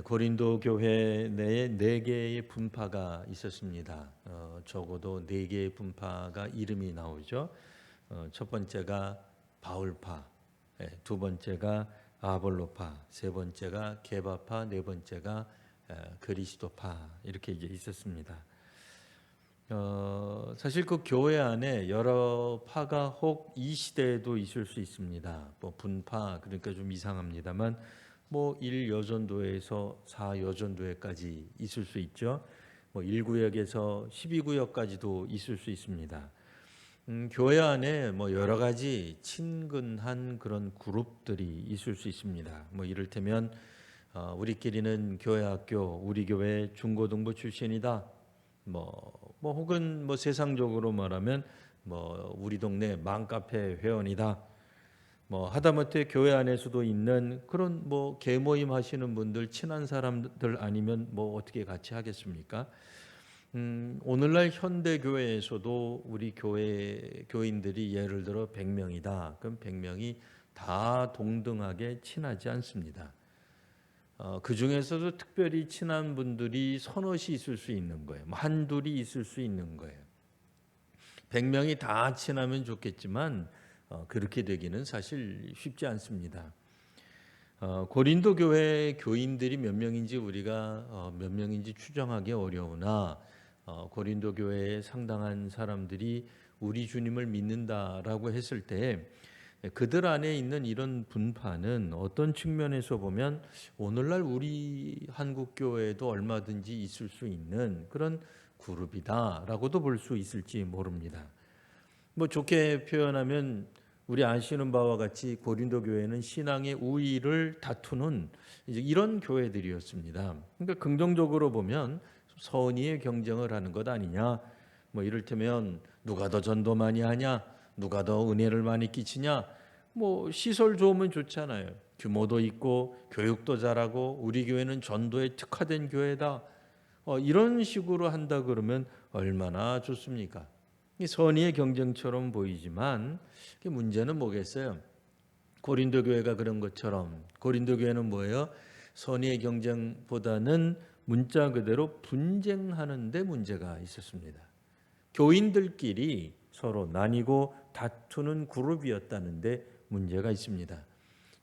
고린도 교회 내에 네 개의 분파가 있었습니다. 적어도 네 개의 분파가 이름이 나오죠. 첫 번째가 바울파, 두 번째가 아볼로파, 세 번째가 게바파, 네 번째가 그리스도파 이렇게 이제 있었습니다. 사실 그 교회 안에 여러 파가 혹 이 시대에도 있을 수 있습니다. 뭐 분파 그러니까 좀 이상합니다만 뭐 1여전도에서 4여전도회까지 있을 수 있죠. 뭐 1구역에서 12구역까지도 있을 수 있습니다. 교회 안에 뭐 여러 가지 친근한 그런 그룹들이 있을 수 있습니다. 뭐 이를테면 우리끼리는 교회 학교, 우리 교회 중고등부 출신이다. 뭐 혹은 뭐 세상적으로 말하면 뭐 우리 동네 맘카페 회원이다. 뭐 하다못해 교회 안에서도 있는 그런 뭐 개모임 하시는 분들 친한 사람들 아니면 뭐 어떻게 같이 하겠습니까? 오늘날 현대 교회에서도 우리 교회 교인들이 예를 들어 100명이다. 그럼 100명이 다 동등하게 친하지 않습니다. 그 중에서도 특별히 친한 분들이 서너시 있을 수 있는 거예요. 뭐 한둘이 있을 수 있는 거예요. 100명이 다 친하면 좋겠지만 그렇게 되기는 사실 쉽지 않습니다. 고린도 교회 교인들이 몇 명인지 우리가 몇 명인지 추정하기 어려우나 고린도 교회에 상당한 사람들이 우리 주님을 믿는다라고 했을 때 그들 안에 있는 이런 분파는 어떤 측면에서 보면 오늘날 우리 한국 교회에도 얼마든지 있을 수 있는 그런 그룹이다라고도 볼 수 있을지 모릅니다. 뭐 좋게 표현하면 우리 아시는 바와 같이 고린도 교회는 신앙의 우위를 다투는 이제 이런 교회들이었습니다. 그러니까 긍정적으로 보면 선의의 경쟁을 하는 것 아니냐. 뭐 이를테면 누가 더 전도 많이 하냐, 누가 더 은혜를 많이 끼치냐. 뭐 시설 좋으면 좋잖아요. 규모도 있고 교육도 잘하고 우리 교회는 전도에 특화된 교회다. 이런 식으로 한다 그러면 얼마나 좋습니까? 선의의 경쟁처럼 보이지만 문제는 뭐겠어요? 고린도 교회가 그런 것처럼 고린도 교회는 뭐예요? 선의의 경쟁보다는 문자 그대로 분쟁하는 데 문제가 있었습니다. 교인들끼리 서로 나뉘고 다투는 그룹이었다는데 문제가 있습니다.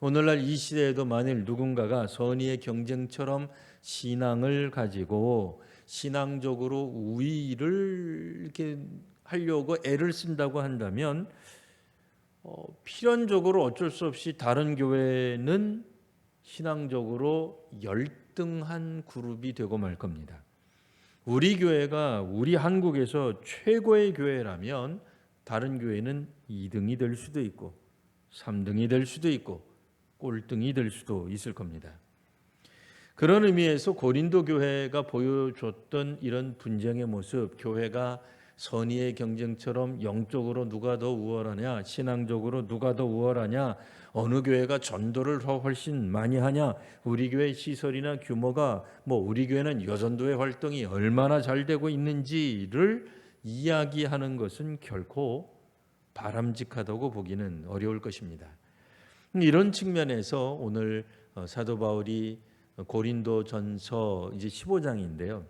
오늘날 이 시대에도 만일 누군가가 선의의 경쟁처럼 신앙을 가지고 신앙적으로 우위를 이렇게 하려고 애를 쓴다고 한다면 필연적으로 어쩔 수 없이 다른 교회는 신앙적으로 열등한 그룹이 되고 말 겁니다. 우리 교회가 우리 한국에서 최고의 교회라면 다른 교회는 2등이 될 수도 있고 3등이 될 수도 있고 꼴등이 될 수도 있을 겁니다. 그런 의미에서 고린도 교회가 보여줬던 이런 분쟁의 모습, 교회가 선의의 경쟁처럼 영적으로 누가 더 우월하냐, 신앙적으로 누가 더 우월하냐, 어느 교회가 전도를 더 훨씬 많이 하냐, 우리 교회 시설이나 규모가 뭐 우리 교회는 여전도의 활동이 얼마나 잘 되고 있는지를 이야기하는 것은 결코 바람직하다고 보기는 어려울 것입니다. 이런 측면에서 오늘 사도 바울이 고린도전서 이제 15장인데요.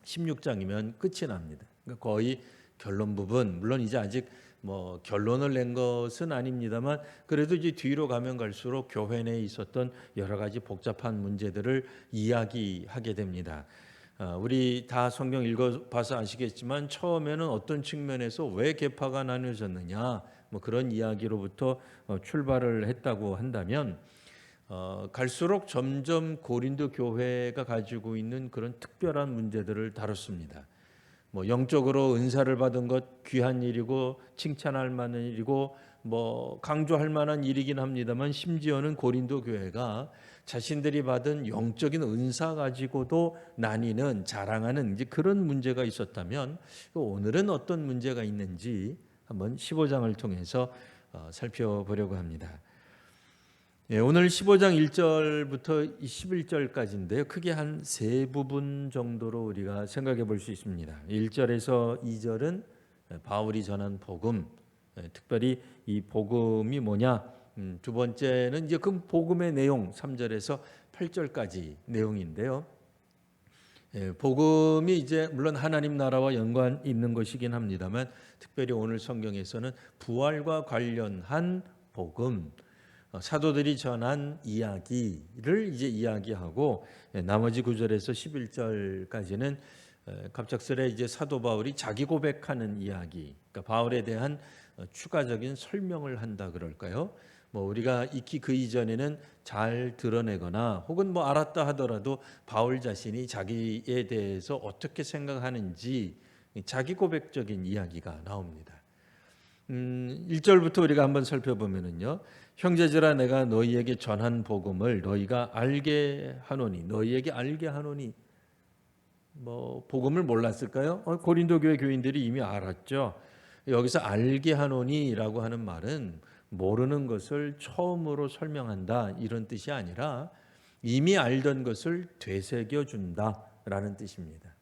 16장이면 끝이 납니다. 그러니까 거의 결론 부분, 물론 이제 아직 뭐 결론을 낸 것은 아닙니다만 그래도 이제 뒤로 가면 갈수록 교회 내에 있었던 여러 가지 복잡한 문제들을 이야기하게 됩니다. 우리 다 성경 읽어봐서 아시겠지만 처음에는 어떤 측면에서 왜 계파가 나뉘어졌느냐 뭐 그런 이야기로부터 출발을 했다고 한다면 갈수록 점점 고린도 교회가 가지고 있는 그런 특별한 문제들을 다뤘습니다. 뭐 영적으로 은사를 받은 것 귀한 일이고 칭찬할 만한 일이고 뭐 강조할 만한 일이긴 합니다만 심지어는 고린도 교회가 자신들이 받은 영적인 은사 가지고도 나뉘는 자랑하는 이제 그런 문제가 있었다면 오늘은 어떤 문제가 있는지 한번 15장을 통해서 살펴보려고 합니다. 오늘 15장 1절부터 11절까지인데요. 크게 한 세 부분 정도로 우리가 생각해 볼 수 있습니다. 1절에서 2절은 바울이 전한 복음, 특별히 이 복음이 뭐냐? 두 번째는 이제 그 복음의 내용 3절에서 8절까지 내용인데요. 복음이 이제 물론 하나님 나라와 연관 있는 것이긴 합니다만 특별히 오늘 성경에서는 부활과 관련한 복음, 사도들이 전한 이야기를 이제 이야기하고 나머지 9절에서 11절까지는 갑작스레 이제 사도 바울이 자기 고백하는 이야기, 그러니까 바울에 대한 추가적인 설명을 한다 그럴까요? 뭐 우리가 익히 그 이전에는 잘 드러내거나 혹은 뭐 알았다 하더라도 바울 자신이 자기에 대해서 어떻게 생각하는지 자기 고백적인 이야기가 나옵니다. 1절부터 우리가 한번 살펴보면은요. 형제들아 내가 너희에게 전한 복음을 너희가 알게 하노니 너희에게 알게 하노니 뭐 복음을 몰랐을까요? 고린도 교회 교인들이 이미 알았죠. 여기서 알게 하노니라고 하는 말은 모르는 것을 처음으로 설명한다 이런 뜻이 아니라 이미 알던 것을 되새겨 준다라는 뜻입니다.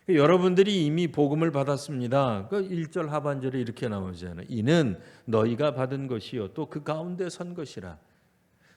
여러분들이 이미 복음을 받았습니다. 그 1절 하반절에 이렇게 나오잖아요. 이는 너희가 받은 것이요 또 그 가운데 선 것이라.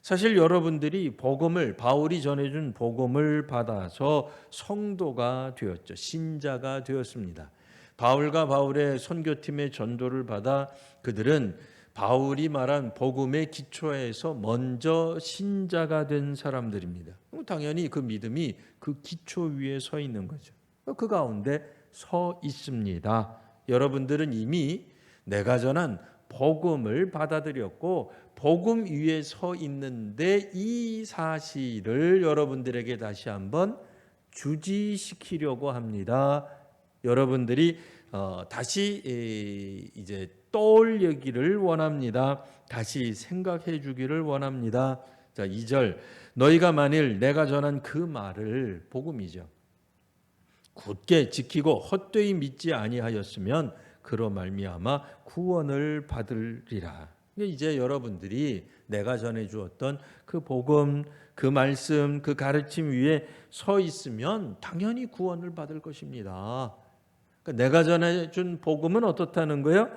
사실 여러분들이 복음을 바울이 전해준 복음을 받아서 성도가 되었죠. 신자가 되었습니다. 바울과 바울의 선교팀의 전도를 받아 그들은 바울이 말한 복음의 기초에서 먼저 신자가 된 사람들입니다. 당연히 그 믿음이 그 기초 위에 서 있는 거죠. 그 가운데 서 있습니다. 여러분들은 이미 내가 전한 복음을 받아들였고 복음 위에 서 있는데 이 사실을 여러분들에게 다시 한번 주지시키려고 합니다. 여러분들이 다시 이제 떠올리기를 원합니다. 다시 생각해 주기를 원합니다. 자, 2절 너희가 만일 내가 전한 그 말을 복음이죠. 굳게 지키고 헛되이 믿지 아니하였으면 그로 말미암아 구원을 받으리라. 이제 여러분들이 내가 전해 주었던 그 복음, 그 말씀, 그 가르침 위에 서 있으면 당연히 구원을 받을 것입니다. 그러니까 내가 전해 준 복음은 어떻다는 거예요?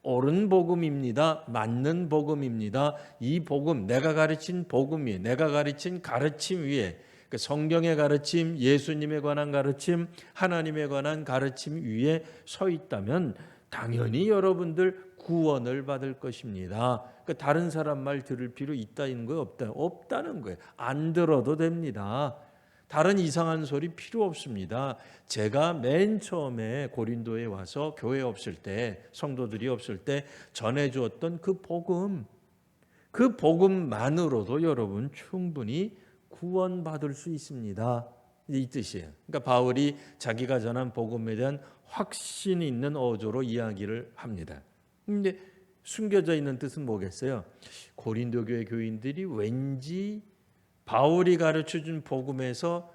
옳은 복음입니다. 맞는 복음입니다. 이 복음, 내가 가르친 복음 위에, 내가 가르친 가르침 위에, 성경의 가르침, 예수님에 관한 가르침, 하나님에 관한 가르침 위에 서 있다면 당연히 여러분들 구원을 받을 것입니다. 그러니까 다른 사람 말 들을 필요 있다는 거예요? 없다는 거예요. 안 들어도 됩니다. 다른 이상한 소리 필요 없습니다. 제가 맨 처음에 고린도에 와서 교회 없을 때, 성도들이 없을 때 전해주었던 그 복음만으로도 여러분 충분히 구원받을 수 있습니다. 이 뜻이에요. 그러니까 바울이 자기가 전한 복음에 대한 확신이 있는 어조로 이야기를 합니다. 근데 숨겨져 있는 뜻은 뭐겠어요? 고린도 교회 교인들이 왠지 바울이 가르쳐준 복음에서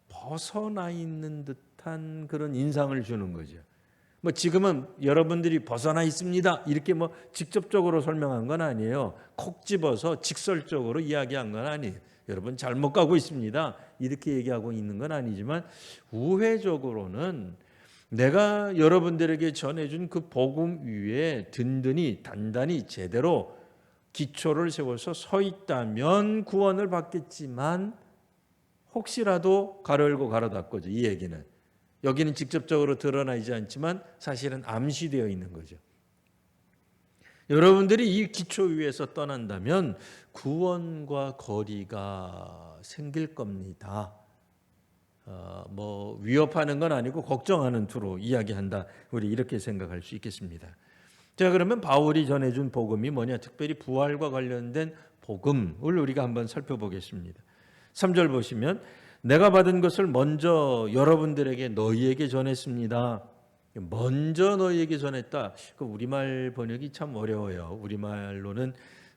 벗어나 있는 듯한 그런 인상을 주는 거죠. 뭐 지금은 여러분들이 벗어나 있습니다. 이렇게 뭐 직접적으로 설명한 건 아니에요. 콕 집어서 직설적으로 이야기한 건 아니에요. 여러분 잘못 가고 있습니다. 이렇게 얘기하고 있는 건 아니지만 우회적으로는 내가 여러분들에게 전해준 그 복음 위에 든든히 단단히 제대로 기초를 세워서 서 있다면 구원을 받겠지만 혹시라도 가로 열고 가로 닫고죠. 이 얘기는 여기는 직접적으로 드러나 있지 않지만 사실은 암시되어 있는 거죠. 여러분들이 이 기초 위에서 떠난다면 구원과 거리가 생길 겁니다. 뭐 위협하는 건 아니고 걱정하는 투로 이야기한다. 우리 이렇게 생각할 수 있겠습니다. 자, 그러면 바울이 전해준 복음이 뭐냐? 특별히 부활과 관련된 복음을 우리가 한번 살펴보겠습니다. 3절 보시면 내가 받은 것을 먼저 여러분들에게 너희에게 전했습니다. 먼저 너희에게 전했다. 그 우리말 번역이 참 어려워요. 우리말로는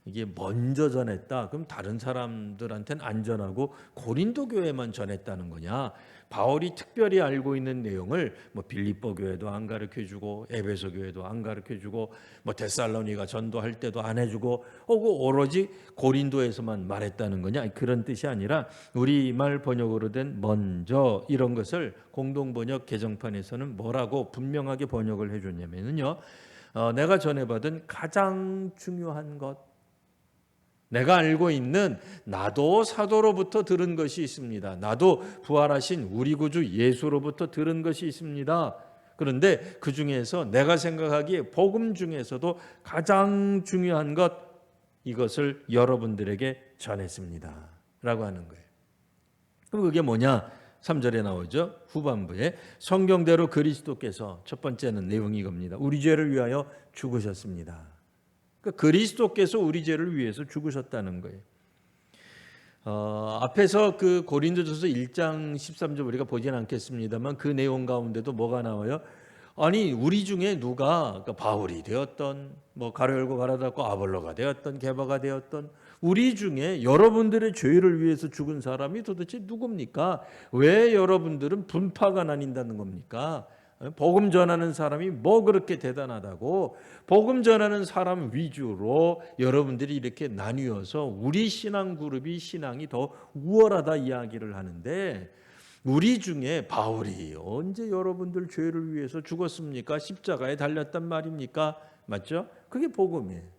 이게 먼저 전했다. 그럼 다른 사람들한테는 안 전하고 고린도 교회만 전했다는 거냐? 바울이 특별히 알고 있는 내용을 뭐 빌립보 교회도 안 가르쳐 주고 에베소 교회도 안 가르쳐 주고 뭐 데살로니가 전도할 때도 안 해 주고 오로지 고린도에서만 말했다는 거냐? 그런 뜻이 아니라 우리말 번역으로 된 먼저 이런 것을 공동 번역 개정판에서는 뭐라고 분명하게 번역을 해 줬냐면요. 내가 전해받은 가장 중요한 것, 내가 알고 있는 나도 사도로부터 들은 것이 있습니다. 나도 부활하신 우리 구주 예수로부터 들은 것이 있습니다. 그런데 그 중에서 내가 생각하기에 복음 중에서도 가장 중요한 것, 이것을 여러분들에게 전했습니다 라고 하는 거예요. 그럼 그게 뭐냐? 3절에 나오죠. 후반부에 성경대로 그리스도께서, 첫 번째는 내용이 이겁니다. 우리 죄를 위하여 죽으셨습니다. 그러니까 그리스도께서 우리 죄를 위해서 죽으셨다는 거예요. 앞에서 그 고린도전서 1장 13절 우리가 보지는 않겠습니다만 그 내용 가운데도 뭐가 나와요? 아니 우리 중에 누가, 그러니까 바울이 되었던, 뭐 가로 열고 가로 닫고 아볼로가 되었던, 게바가 되었던, 우리 중에 여러분들의 죄를 위해서 죽은 사람이 도대체 누굽니까? 왜 여러분들은 분파가 나뉜다는 겁니까? 복음 전하는 사람이 뭐 그렇게 대단하다고 복음 전하는 사람 위주로 여러분들이 이렇게 나뉘어서 우리 신앙 그룹이 신앙이 더 우월하다 이야기를 하는데, 우리 중에 바울이 언제 여러분들 죄를 위해서 죽었습니까? 십자가에 달렸단 말입니까? 맞죠? 그게 복음이에요.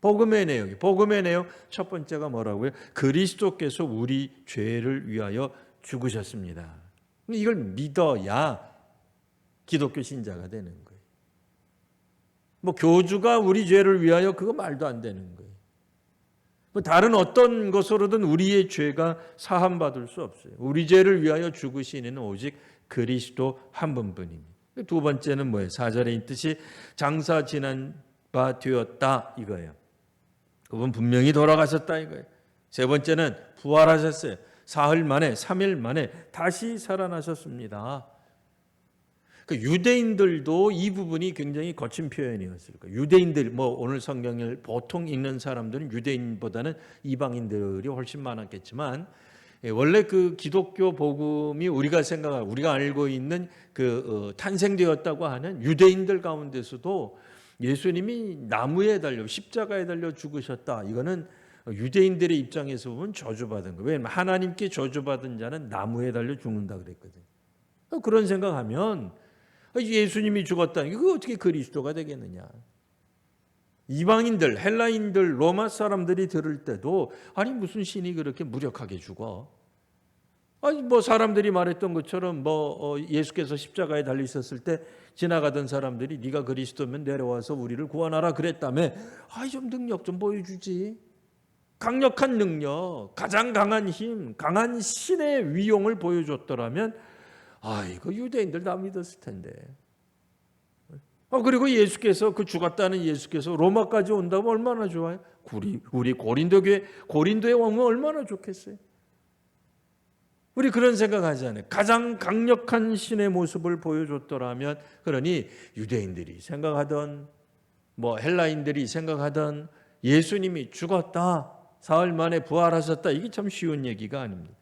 복음의 내용이. 복음의 내용 첫 번째가 뭐라고요? 그리스도께서 우리 죄를 위하여 죽으셨습니다. 이걸 믿어야 기독교 신자가 되는 거예요. 뭐 교주가 우리 죄를 위하여, 그거 말도 안 되는 거예요. 뭐 다른 어떤 것으로든 우리의 죄가 사함받을 수 없어요. 우리 죄를 위하여 죽으신 이는 오직 그리스도 한 분뿐입니다. 두 번째는 뭐예요? 4절에 있듯이 장사 지난 바 되었다 이거예요. 그분 분명히 돌아가셨다 이거예요. 세 번째는 부활하셨어요. 사흘 만에, 3일 만에 다시 살아나셨습니다. 유대인들도 이 부분이 굉장히 거친 표현이었을 거예요. 유대인들, 뭐 오늘 성경을 보통 읽는 사람들은 유대인보다는 이방인들이 훨씬 많았겠지만, 원래 그 기독교 복음이 우리가 생각하고 우리가 알고 있는 그 탄생되었다고 하는 유대인들 가운데서도 예수님이 나무에 달려 십자가에 달려 죽으셨다. 이거는 유대인들의 입장에서 보면 저주받은 거예요. 왜냐하면 하나님께 저주받은 자는 나무에 달려 죽는다 그랬거든요. 그런 생각하면 예수님이 죽었다는 게 그거 어떻게 그리스도가 되겠느냐. 이방인들, 헬라인들, 로마 사람들이 들을 때도 아니 무슨 신이 그렇게 무력하게 죽어. 아니 뭐 사람들이 말했던 것처럼 뭐 예수께서 십자가에 달려 있었을 때 지나가던 사람들이 네가 그리스도면 내려와서 우리를 구원하라 그랬다며. 아이 좀 능력 좀 보여주지. 강력한 능력, 가장 강한 힘, 강한 신의 위용을 보여줬더라면 이거 유대인들 다 믿었을 텐데. 그리고 예수께서, 그 죽었다는 예수께서 로마까지 온다면 얼마나 좋아요? 우리 고린도에 오면 얼마나 좋겠어요? 우리 그런 생각하잖아요. 가장 강력한 신의 모습을 보여줬더라면, 그러니 유대인들이 생각하던, 뭐 헬라인들이 생각하던 예수님이 죽었다, 사흘 만에 부활하셨다, 이게 참 쉬운 얘기가 아닙니다.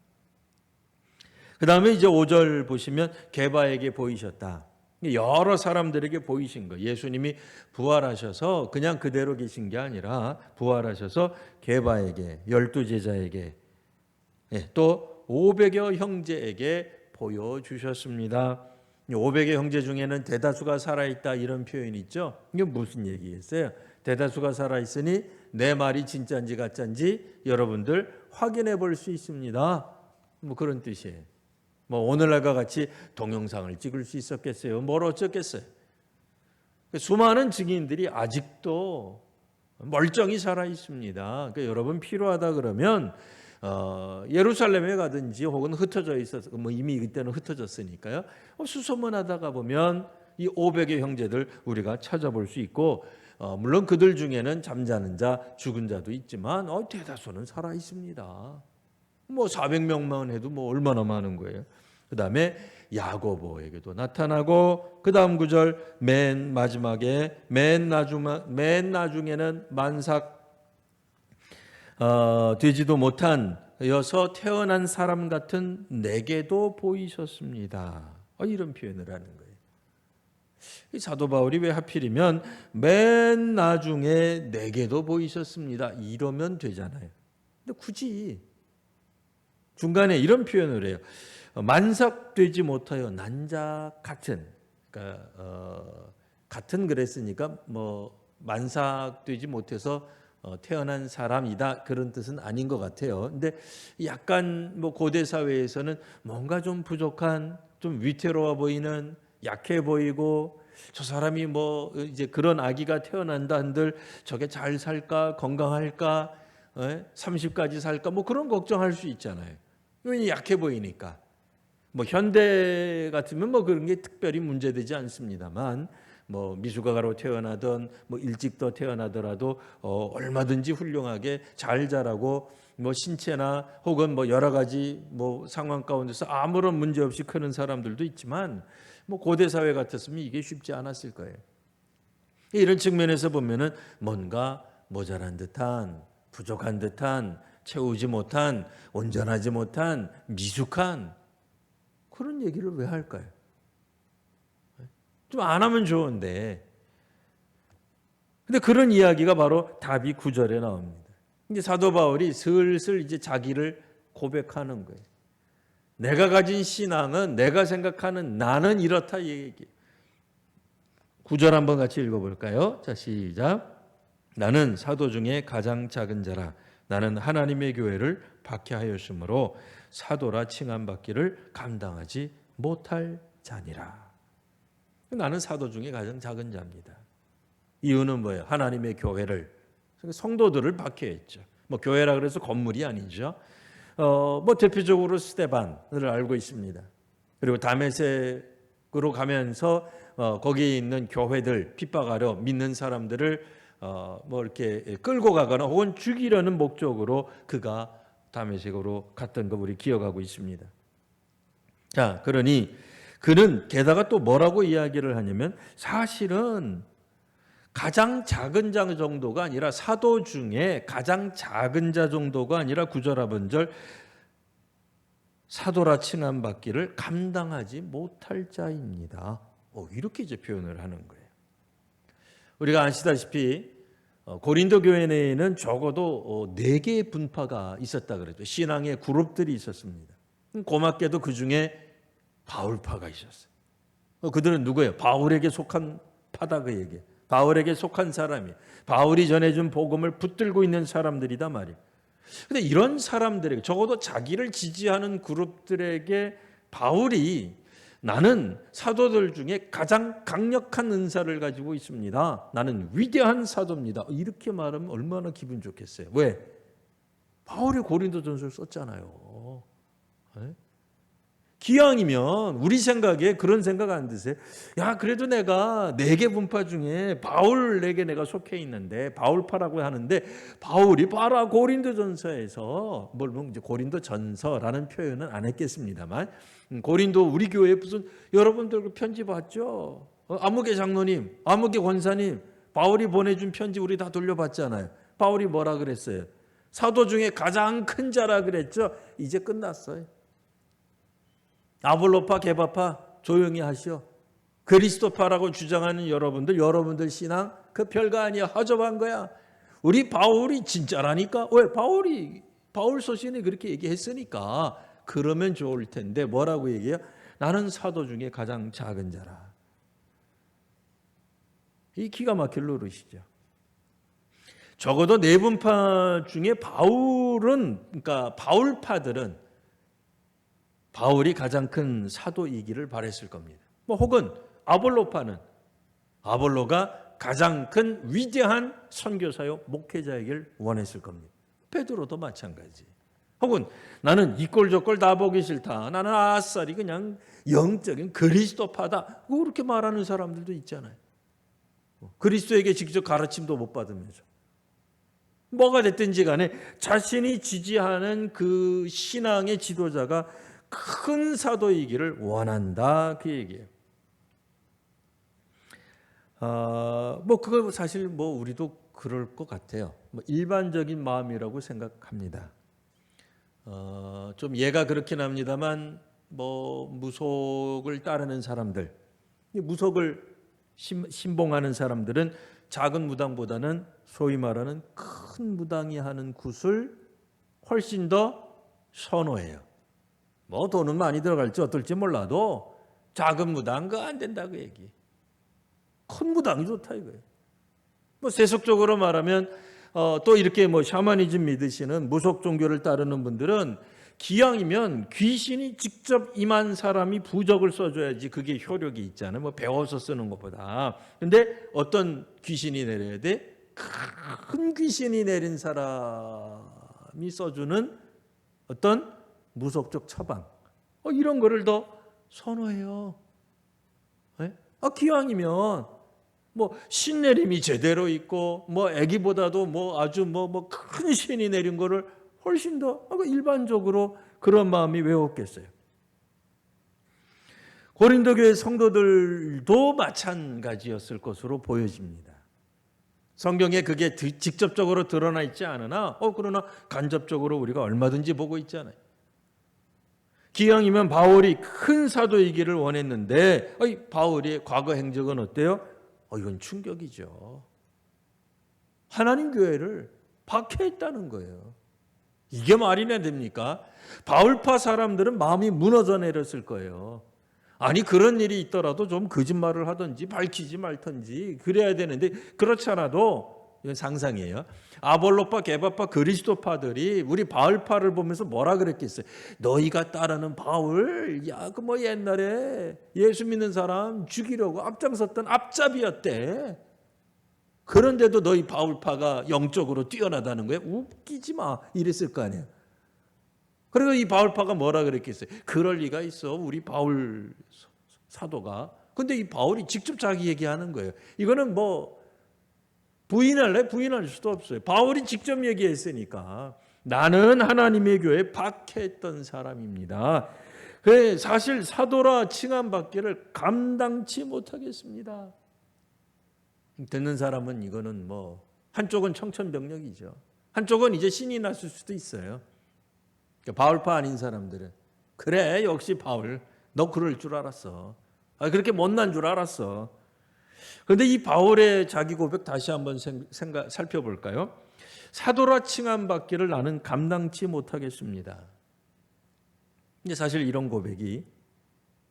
그 다음에 이제 5절 보시면 게바에게 보이셨다. 여러 사람들에게 보이신 거예요. 예수님이 부활하셔서 그냥 그대로 계신 게 아니라 부활하셔서 게바에게, 12제자에게, 또 500여 형제에게 보여주셨습니다. 500여 형제 중에는 대다수가 살아있다 이런 표현이 있죠. 이게 무슨 얘기겠어요? 대다수가 살아있으니 내 말이 진짜인지 가짜인지 여러분들 확인해 볼 수 있습니다. 뭐 그런 뜻이에요. 뭐 오늘날과 같이 동영상을 찍을 수 있었겠어요? 뭘 어쩌겠어요? 수많은 증인들이 아직도 멀쩡히 살아 있습니다. 그러니까 여러분 필요하다 그러면 예루살렘에 가든지 혹은 흩어져 있어서 뭐 이미 그때는 흩어졌으니까요. 수소문하다가 보면 이 500의 형제들 우리가 찾아볼 수 있고, 물론 그들 중에는 잠자는 자, 죽은 자도 있지만 대다수는 살아 있습니다. 뭐 400명만 해도 뭐 얼마나 많은 거예요. 그 다음에 야고보에게도 나타나고, 그 다음 구절 맨 마지막에 맨 나중에는 만삭 되지도 못한 여서 태어난 사람 같은 내게도 보이셨습니다. 이런 표현을 하는 거예요. 이 사도 바울이 왜 하필이면 맨 나중에 내게도 보이셨습니다 이러면 되잖아요. 근데 굳이 중간에 이런 표현을 해요. 만삭되지 못하여 난자 같은, 그러니까 같은 그랬으니까 뭐 만삭되지 못해서 태어난 사람이다 그런 뜻은 아닌 것 같아요. 근데 약간 뭐 고대 사회에서는 뭔가 좀 부족한, 좀 위태로워 보이는, 약해 보이고 저 사람이 뭐 이제 그런 아기가 태어난다 한들 저게 잘 살까, 건강할까, 30까지 살까 뭐 그런 걱정할 수 있잖아요. 왜냐 약해 보이니까. 뭐 현대 같으면 뭐 그런 게 특별히 문제되지 않습니다만 뭐 미숙아가로 태어나든 뭐 일찍 더 태어나더라도 얼마든지 훌륭하게 잘 자라고 뭐 신체나 혹은 뭐 여러 가지 뭐 상황 가운데서 아무런 문제 없이 크는 사람들도 있지만 뭐 고대 사회 같았으면 이게 쉽지 않았을 거예요. 이런 측면에서 보면은 뭔가 모자란 듯한, 부족한 듯한, 채우지 못한, 온전하지 못한, 미숙한 그런 얘기를 왜 할까요? 좀 안 하면 좋은데. 근데 그런 이야기가 바로 답이 9절에 나옵니다. 이제 사도 바울이 슬슬 이제 자기를 고백하는 거예요. 내가 가진 신앙은 내가 생각하는 나는 이렇다 이 얘기. 9절 한번 같이 읽어볼까요? 자, 시작. 나는 사도 중에 가장 작은 자라. 나는 하나님의 교회를 박해하였으므로 사도라 칭함받기를 감당하지 못할 자니라. 나는 사도 중에 가장 작은 자입니다. 이유는 뭐예요? 하나님의 교회를, 성도들을 박해했죠. 뭐 교회라 그래서 건물이 아니죠. 뭐 대표적으로 스데반을 알고 있습니다. 그리고 다메섹으로 가면서 거기에 있는 교회들 핍박하려 믿는 사람들을 뭐 이렇게 끌고 가거나 혹은 죽이려는 목적으로 그가 다메섹으로 갔던 거 우리 기억하고 있습니다. 자, 그러니 그는 게다가 또 뭐라고 이야기를 하냐면 사실은 가장 작은 자 정도가 아니라 사도 중에 가장 작은 자 정도가 아니라 9절 하반절 사도라 칭함받기를 감당하지 못할 자입니다. 이렇게 이제 표현을 하는 거예요. 우리가 아시다시피 고린도 교회 내에는 적어도 4개의 분파가 있었다 그랬죠. 신앙의 그룹들이 있었습니다. 고맙게도 그 중에 바울파가 있었어요. 그들은 누구예요? 바울에게 속한 파다 그 얘기예요. 바울에게 속한 사람이 바울이 전해준 복음을 붙들고 있는 사람들이다 말이에요. 그런데 이런 사람들에게 적어도 자기를 지지하는 그룹들에게 바울이 나는 사도들 중에 가장 강력한 은사를 가지고 있습니다. 나는 위대한 사도입니다. 이렇게 말하면 얼마나 기분 좋겠어요. 왜? 바울이 고린도전서를 썼잖아요. 네? 기왕이면 우리 생각에 그런 생각 안 드세요? 야, 그래도 내가 4개 분파 중에 바울에게 내가 속해 있는데 바울파라고 하는데 바울이 봐라 고린도전서에서 물론 이제 고린도전서라는 표현은 안 했겠습니다만 고린도 우리 교회 무슨 여러분들 그 편지 봤죠? 아무개 장로님, 아무개 권사님 바울이 보내준 편지 우리 다 돌려봤잖아요. 바울이 뭐라 그랬어요? 사도 중에 가장 큰 자라 그랬죠? 이제 끝났어요. 아볼로파, 게바파 조용히 하시오. 그리스도파라고 주장하는 여러분들 신앙 그 별거 아니야. 허접한 거야. 우리 바울이 진짜라니까. 왜? 바울 서신이 그렇게 얘기했으니까 그러면 좋을 텐데 뭐라고 얘기해요? 나는 사도 중에 가장 작은 자라. 이 기가 막힐 노릇이죠. 적어도 4분파 중에 그러니까 바울파들은 바울이 가장 큰 사도이기를 바랬을 겁니다. 뭐 혹은 아볼로파는 아볼로가 가장 큰 위대한 선교사요 목회자이길 원했을 겁니다. 베드로도 마찬가지. 혹은 나는 이꼴 저꼴 다 보기 싫다. 나는 아싸리 그냥 영적인 그리스도파다. 그렇게 말하는 사람들도 있잖아요. 그리스도에게 직접 가르침도 못 받으면서. 뭐가 됐든지 간에 자신이 지지하는 그 신앙의 지도자가 큰 사도이기를 원한다 그 얘기예요. 뭐 그거 사실 뭐 우리도 그럴 것 같아요. 뭐 일반적인 마음이라고 생각합니다. 좀 예가 그렇긴 합니다만 뭐 무속을 따르는 사람들, 무속을 신봉하는 사람들은 작은 무당보다는 소위 말하는 큰 무당이 하는 굿을 훨씬 더 선호해요. 뭐 돈은 많이 들어갈지 어떨지 몰라도 작은 무당 그거 안 된다 그 얘기. 큰 무당이 좋다 이거예요. 뭐 세속적으로 말하면 또 이렇게 뭐 샤머니즘 믿으시는 무속 종교를 따르는 분들은 기왕이면 귀신이 직접 임한 사람이 부적을 써줘야지 그게 효력이 있잖아요. 뭐 배워서 쓰는 것보다. 근데 어떤 귀신이 내려야 돼? 큰 귀신이 내린 사람이 써주는 어떤 무속적 처방, 이런 거를 더 선호해요. 네? 기왕이면 뭐 신내림이 제대로 있고 뭐 아기보다도 뭐 아주 뭐 큰 신이 내린 거를 훨씬 더 일반적으로 그런 마음이 왜 없겠어요? 고린도 교회 성도들도 마찬가지였을 것으로 보여집니다. 성경에 그게 직접적으로 드러나 있지 않으나 그러나 간접적으로 우리가 얼마든지 보고 있잖아요. 기왕이면 바울이 큰 사도이기를 원했는데 바울의 과거 행적은 어때요? 이건 충격이죠. 하나님 교회를 박해했다는 거예요. 이게 말이나 됩니까? 바울파 사람들은 마음이 무너져 내렸을 거예요. 아니 그런 일이 있더라도 좀 거짓말을 하든지 밝히지 말든지 그래야 되는데 그렇지 않아도 이건 상상이에요. 아볼로파, 게바파, 그리스도파들이 우리 바울파를 보면서 뭐라 그랬겠어요? 너희가 따르는 바울, 그 뭐 옛날에 예수 믿는 사람 죽이려고 앞장섰던 앞잡이였대. 그런데도 너희 바울파가 영적으로 뛰어나다는 거예요? 웃기지 마 이랬을 거 아니에요. 그래서 이 바울파가 뭐라 그랬겠어요? 그럴 리가 있어 우리 바울 사도가. 근데 이 바울이 직접 자기 얘기하는 거예요. 이거는 뭐 부인할래? 부인할 수도 없어요. 바울이 직접 얘기했으니까. 나는 하나님의 교회에 박해했던 사람입니다. 그래 사실 사도라 칭함받기를 감당치 못하겠습니다. 듣는 사람은 이거는 뭐 한쪽은 청천벽력이죠. 한쪽은 이제 신이 났을 수도 있어요. 바울파 아닌 사람들은 그래 역시 바울 너 그럴 줄 알았어. 그렇게 못난 줄 알았어. 그런데 이 바울의 자기 고백 다시 한번 살펴볼까요? 사도라 칭함받기를 나는 감당치 못하겠습니다. 근데 사실 이런 고백이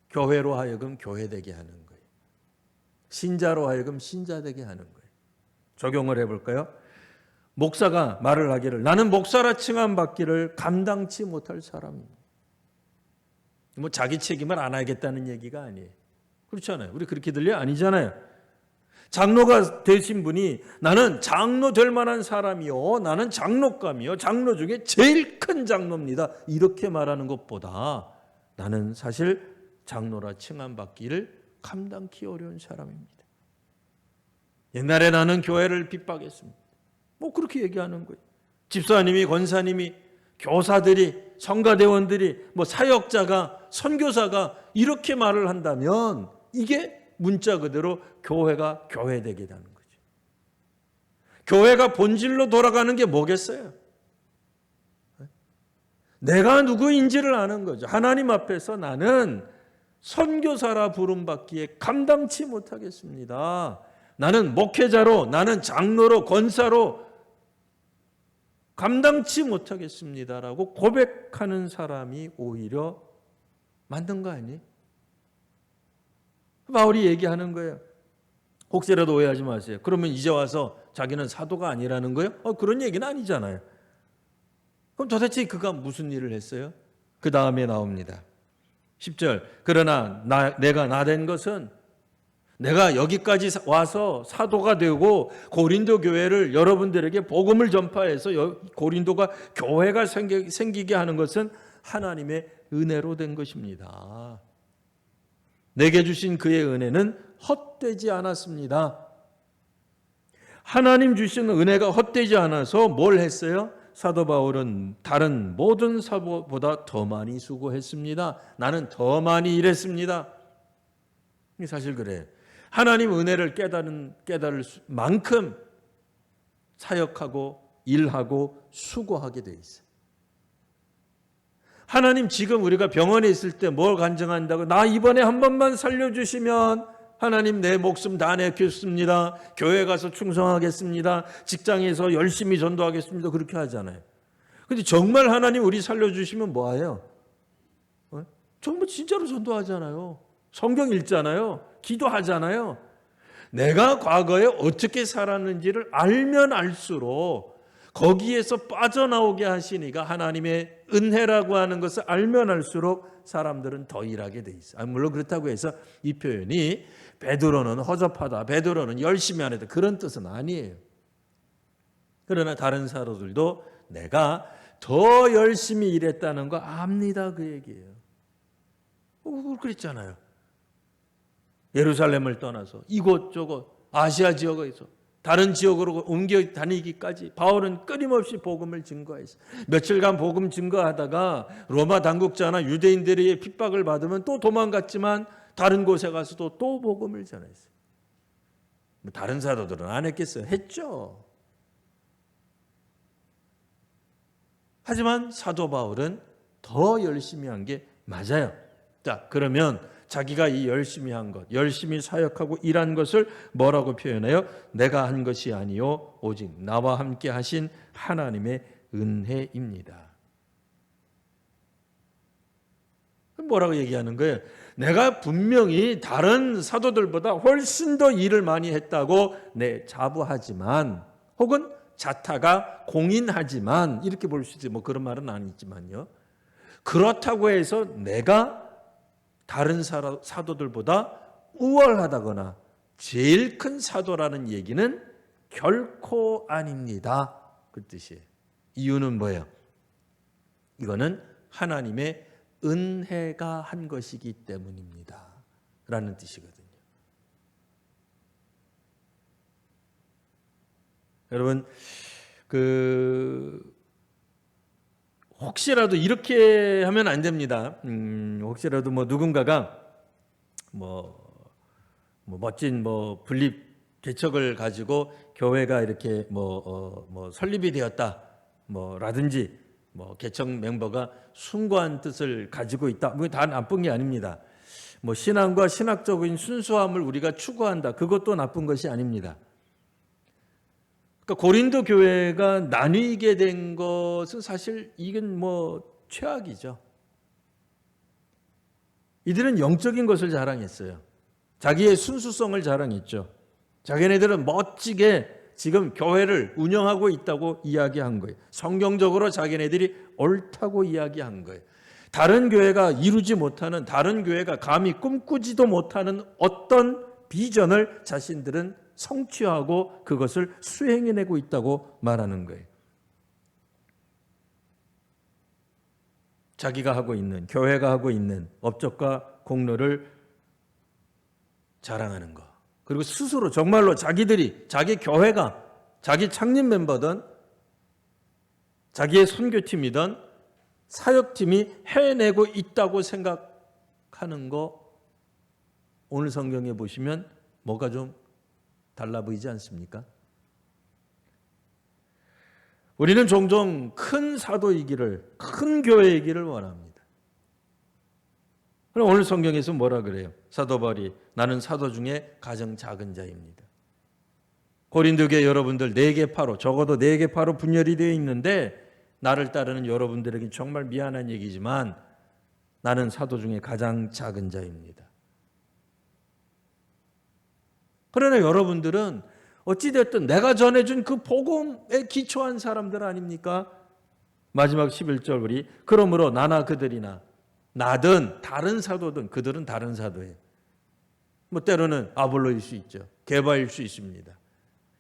교회로 하여금 교회되게 하는 거예요. 신자로 하여금 신자되게 하는 거예요. 적용을 해볼까요? 목사가 말을 하기를 나는 목사라 칭함받기를 감당치 못할 사람입니다. 뭐 자기 책임을 안 하겠다는 얘기가 아니에요. 그렇잖아요. 우리 그렇게 들려? 아니잖아요. 장로가 되신 분이 나는 장로 될 만한 사람이요. 나는 장로감이요. 장로 중에 제일 큰 장로입니다. 이렇게 말하는 것보다 나는 사실 장로라 칭함받기를 감당치 어려운 사람입니다. 옛날에 나는 교회를 핍박했습니다. 뭐 그렇게 얘기하는 거예요. 집사님이, 권사님이, 교사들이, 성가대원들이, 뭐 사역자가, 선교사가 이렇게 말을 한다면 이게 문자 그대로 교회가 교회되게 되는 거죠. 교회가 본질로 돌아가는 게 뭐겠어요? 내가 누구인지를 아는 거죠. 하나님 앞에서 나는 선교사라 부름받기에 감당치 못하겠습니다. 나는 목회자로, 나는 장로로, 권사로 감당치 못하겠습니다라고 고백하는 사람이 오히려 맞는 거 아니에요? 바울이 얘기하는 거예요. 혹시라도 오해하지 마세요. 그러면 이제 와서 자기는 사도가 아니라는 거예요? 그런 얘기는 아니잖아요. 그럼 도대체 그가 무슨 일을 했어요? 그 다음에 나옵니다. 10절 그러나 내가 나된 것은 내가 여기까지 와서 사도가 되고 고린도 교회를 여러분들에게 복음을 전파해서 고린도가 교회가 생기게 하는 것은 하나님의 은혜로 된 것입니다. 내게 주신 그의 은혜는 헛되지 않았습니다. 하나님 주신 은혜가 헛되지 않아서 뭘 했어요? 사도 바울은 다른 모든 사도보다 더 많이 수고했습니다. 나는 더 많이 일했습니다. 사실 그래요. 하나님 은혜를 깨달을 만큼 사역하고 일하고 수고하게 돼 있어요. 하나님 지금 우리가 병원에 있을 때 뭘 간증한다고 나 이번에 한 번만 살려주시면 하나님 내 목숨 다 내겠습니다. 교회 가서 충성하겠습니다. 직장에서 열심히 전도하겠습니다. 그렇게 하잖아요. 근데 정말 하나님 우리 살려주시면 뭐해요? 정말 진짜로 전도하잖아요. 성경 읽잖아요. 기도하잖아요. 내가 과거에 어떻게 살았는지를 알면 알수록 거기에서 빠져나오게 하시니까 하나님의 은혜라고 하는 것을 알면 알수록 사람들은 더 일하게 돼 있어요. 물론 그렇다고 해서 이 표현이 베드로는 허접하다, 베드로는 열심히 안 했다, 그런 뜻은 아니에요. 그러나 다른 사도들도 내가 더 열심히 일했다는 거 압니다, 그 얘기예요. 그랬잖아요. 예루살렘을 떠나서 이곳저곳 아시아 지역에서 다른 지역으로 옮겨 다니기까지 바울은 끊임없이 복음을 증거했어요. 며칠간 복음 증거하다가 로마 당국자나 유대인들의 핍박을 받으면 또 도망갔지만 다른 곳에 가서도 또 복음을 전했어요. 다른 사도들은 안 했겠어요? 했죠. 하지만 사도 바울은 더 열심히 한 게 맞아요. 자, 그러면 자기가 이 열심히 한 것, 열심히 사역하고 일한 것을 뭐라고 표현해요? 내가 한 것이 아니요 오직 나와 함께 하신 하나님의 은혜입니다. 뭐라고 얘기하는 거예요? 내가 분명히 다른 사도들보다 훨씬 더 일을 많이 했다고 자부하지만, 혹은 자타가 공인하지만, 이렇게 볼 수 있어요. 뭐 그런 말은 아니지만요. 그렇다고 해서 내가 다른 사도들보다 우월하다거나 제일 큰 사도라는 얘기는 결코 아닙니다. 그 뜻이에요. 이유는 뭐예요? 이거는 하나님의 은혜가 한 것이기 때문입니다. 라는 뜻이거든요. 여러분, 혹시라도 이렇게 하면 안 됩니다. 혹시라도 누군가가 멋진 분립 개척을 가지고 교회가 이렇게 설립이 되었다, 라든지 개척 멤버가 숭고한 뜻을 가지고 있다, 다 나쁜 게 아닙니다. 신앙과 신학적인 순수함을 우리가 추구한다, 그것도 나쁜 것이 아닙니다. 그러니까 고린도 교회가 나뉘게 된 것은 사실 이건 최악이죠. 이들은 영적인 것을 자랑했어요. 자기의 순수성을 자랑했죠. 자기네들은 멋지게 지금 교회를 운영하고 있다고 이야기한 거예요. 성경적으로 자기네들이 옳다고 이야기한 거예요. 다른 교회가 이루지 못하는, 다른 교회가 감히 꿈꾸지도 못하는 어떤 비전을 자신들은 성취하고 그것을 수행해내고 있다고 말하는 거예요. 자기가 하고 있는, 교회가 하고 있는 업적과 공로를 자랑하는 것. 그리고 스스로 정말로 자기들이, 자기 교회가, 자기 창립 멤버든 자기의 선교팀이든 사역팀이 해내고 있다고 생각하는 거, 오늘 성경에 보시면 뭐가 좀 달라 보이지 않습니까? 우리는 종종 큰 사도이기를, 큰 교회이기를 원합니다. 그럼 오늘 성경에서 뭐라 그래요? 사도 바울이 나는 사도 중에 가장 작은 자입니다. 고린도 교회 여러분들 4개 파로, 적어도 4개 파로 분열이 되어 있는데 나를 따르는 여러분들에게 정말 미안한 얘기지만 나는 사도 중에 가장 작은 자입니다. 그러나 여러분들은 어찌됐든 내가 전해준 그 복음에 기초한 사람들 아닙니까? 마지막 11절 우리 그러므로 나나 그들이나 나든 다른 사도든 그들은 다른 사도예요. 때로는 아볼로일 수 있죠. 게바일 수 있습니다.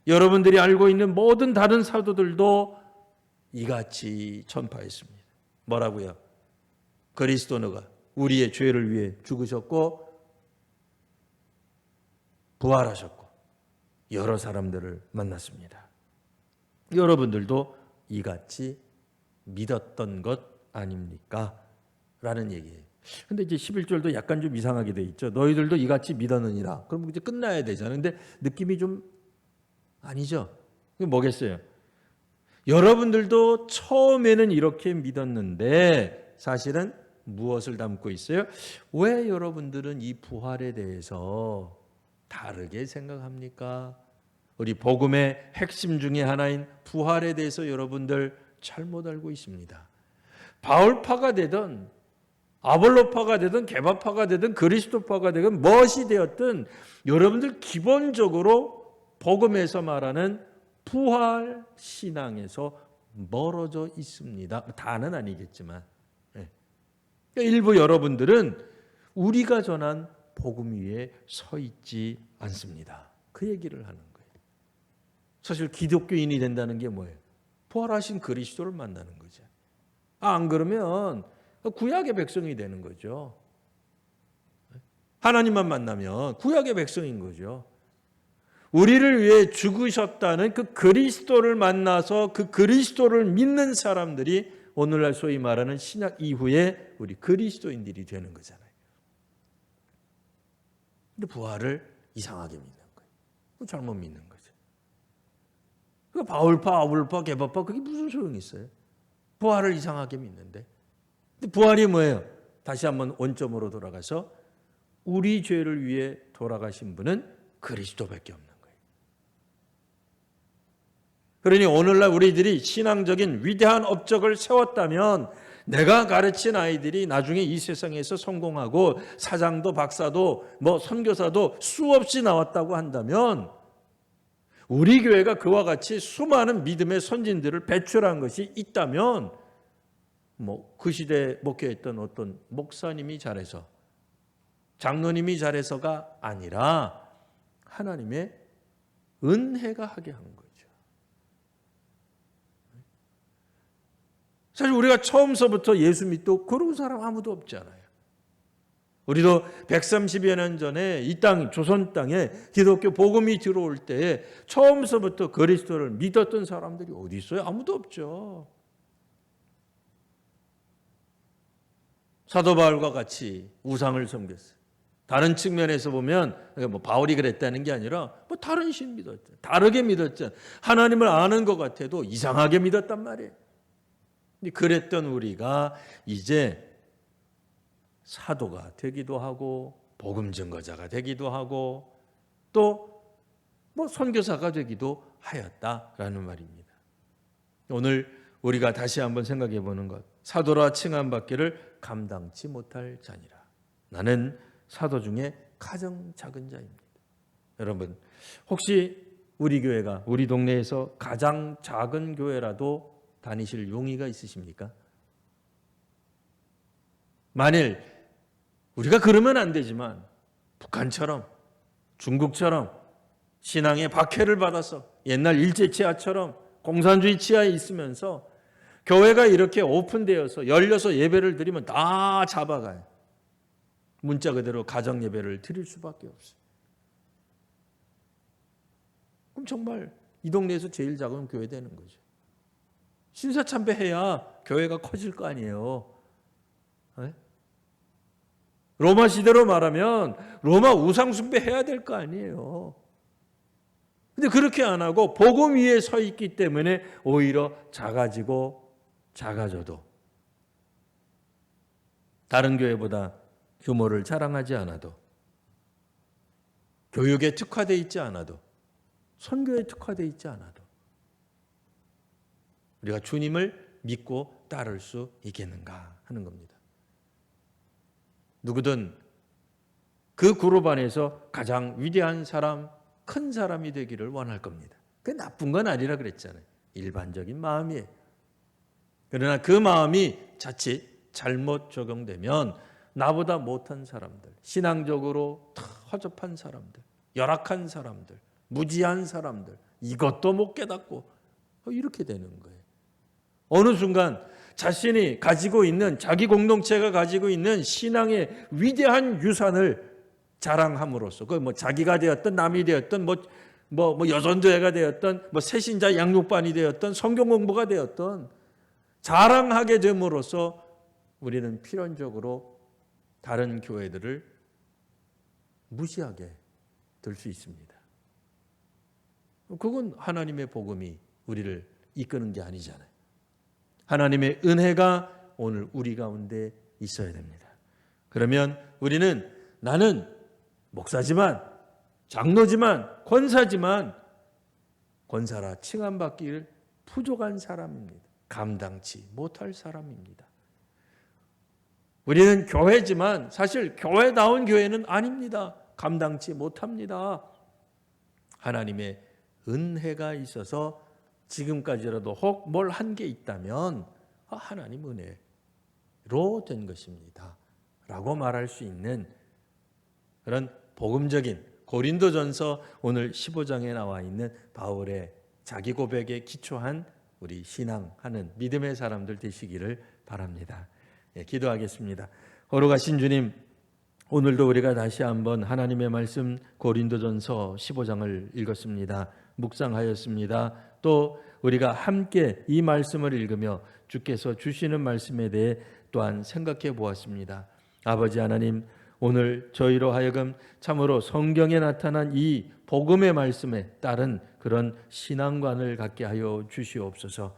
여러분들이 알고 있는 모든 다른 사도들도 이같이 전파했습니다. 뭐라고요? 그리스도가 우리의 죄를 위해 죽으셨고 부활하셨고 여러 사람들을 만났습니다. 여러분들도 이같이 믿었던 것 아닙니까? 라는 얘기예요. 근데 이제 11절도 약간 좀 이상하게 돼 있죠. 너희들도 이같이 믿었느니라. 그럼 이제 끝나야 되잖아요. 근데 느낌이 좀 아니죠. 그게 뭐겠어요? 여러분들도 처음에는 이렇게 믿었는데 사실은 무엇을 담고 있어요? 왜 여러분들은 이 부활에 대해서 다르게 생각합니까? 우리 복음의 핵심 중에 하나인 부활에 대해서 여러분들 잘못 알고 있습니다. 바울파가 되든 아볼로파가 되든 개바파가 되든 그리스도파가 되든 무엇이 되었든 여러분들 기본적으로 복음에서 말하는 부활 신앙에서 멀어져 있습니다. 다는 아니겠지만 일부 여러분들은 우리가 전한 복음 위에 서 있지 않습니다. 그 얘기를 하는 거예요. 사실 기독교인이 된다는 게 뭐예요? 부활하신 그리스도를 만나는 거죠. 안 그러면 구약의 백성이 되는 거죠. 하나님만 만나면 구약의 백성인 거죠. 우리를 위해 죽으셨다는 그 그리스도를 만나서 그 그리스도를 믿는 사람들이 오늘날 소위 말하는 신약 이후에 우리 그리스도인들이 되는 거잖아요. 근데 부활을 이상하게 믿는 거예요. 잘못 믿는 거죠. 그러니까 바울파, 아볼파, 개바파 그게 무슨 소용이 있어요? 부활을 이상하게 믿는데. 근데 부활이 뭐예요? 다시 한번 원점으로 돌아가서 우리 죄를 위해 돌아가신 분은 그리스도밖에 없는 거예요. 그러니 오늘날 우리들이 신앙적인 위대한 업적을 세웠다면 내가 가르친 아이들이 나중에 이 세상에서 성공하고 사장도 박사도 선교사도 수없이 나왔다고 한다면 우리 교회가 그와 같이 수많은 믿음의 선진들을 배출한 것이 있다면 그 시대에 목회했던 어떤 목사님이 잘해서 장로님이 잘해서가 아니라 하나님의 은혜가 하게 한 거죠. 사실 우리가 처음서부터 예수 믿고 그런 사람 아무도 없잖아요. 우리도 130여 년 전에 이 땅 조선 땅에 기독교 복음이 들어올 때에 처음서부터 그리스도를 믿었던 사람들이 어디 있어요? 아무도 없죠. 사도 바울과 같이 우상을 섬겼어요. 다른 측면에서 보면 바울이 그랬다는 게 아니라 다른 신 믿었죠. 다르게 믿었죠. 하나님을 아는 것 같아도 이상하게 믿었단 말이에요. 그랬던 우리가 이제 사도가 되기도 하고 복음 증거자가 되기도 하고 또 선교사가 되기도 하였다라는 말입니다. 오늘 우리가 다시 한번 생각해 보는 것. 사도라 칭함받기를 감당치 못할 자니라. 나는 사도 중에 가장 작은 자입니다. 여러분 혹시 우리 교회가 우리 동네에서 가장 작은 교회라도 다니실 용의가 있으십니까? 만일 우리가 그러면 안 되지만 북한처럼 중국처럼 신앙의 박해를 받아서 옛날 일제치하처럼 공산주의 치하에 있으면서 교회가 이렇게 오픈되어서 열려서 예배를 드리면 다 잡아가요. 문자 그대로 가정 예배를 드릴 수밖에 없어요. 그럼 정말 이 동네에서 제일 작은 교회 되는 거죠. 신사참배해야 교회가 커질 거 아니에요. 네? 로마 시대로 말하면 로마 우상숭배 해야 될 거 아니에요. 근데 그렇게 안 하고 복음 위에 서 있기 때문에 오히려 작아져도 다른 교회보다 규모를 자랑하지 않아도 교육에 특화되어 있지 않아도 선교에 특화되어 있지 않아도 우리가 주님을 믿고 따를 수 있겠는가 하는 겁니다. 누구든 그 그룹 안에서 가장 위대한 사람, 큰 사람이 되기를 원할 겁니다. 그게 나쁜 건 아니라 그랬잖아요. 일반적인 마음이에요. 그러나 그 마음이 자칫 잘못 적용되면 나보다 못한 사람들, 신앙적으로 허접한 사람들, 열악한 사람들, 무지한 사람들, 이것도 못 깨닫고 이렇게 되는 거예요. 어느 순간 자신이 가지고 있는 자기 공동체가 가지고 있는 신앙의 위대한 유산을 자랑함으로써 그 자기가 되었던 남이 되었던 여전도회가 되었던 새신자 양육반이 되었던 성경 공부가 되었던 자랑하게 됨으로써 우리는 필연적으로 다른 교회들을 무시하게 될 수 있습니다. 그건 하나님의 복음이 우리를 이끄는 게 아니잖아요. 하나님의 은혜가 오늘 우리 가운데 있어야 됩니다. 그러면 우리는 나는 목사지만 장로지만 권사지만 권사라 칭함받기를 부족한 사람입니다. 감당치 못할 사람입니다. 우리는 교회지만 사실 교회다운 교회는 아닙니다. 감당치 못합니다. 하나님의 은혜가 있어서 지금까지라도 혹 뭘 한 게 있다면 하나님 은혜로 된 것입니다 라고 말할 수 있는 그런 복음적인 고린도전서 오늘 15장에 나와 있는 바울의 자기 고백에 기초한 우리 신앙하는 믿음의 사람들 되시기를 바랍니다. 기도하겠습니다. 거룩하신 주님, 오늘도 우리가 다시 한번 하나님의 말씀 고린도전서 15장을 읽었습니다. 묵상하였습니다. 또 우리가 함께 이 말씀을 읽으며 주께서 주시는 말씀에 대해 또한 생각해 보았습니다. 아버지 하나님, 오늘 저희로 하여금 참으로 성경에 나타난 이 복음의 말씀에 따른 그런 신앙관을 갖게 하여 주시옵소서.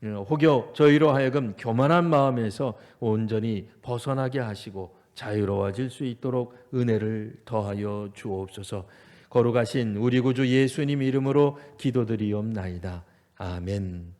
혹여 저희로 하여금 교만한 마음에서 온전히 벗어나게 하시고 자유로워질 수 있도록 은혜를 더하여 주옵소서. 거룩하신 우리 구주 예수님 이름으로 기도드리옵나이다. 아멘.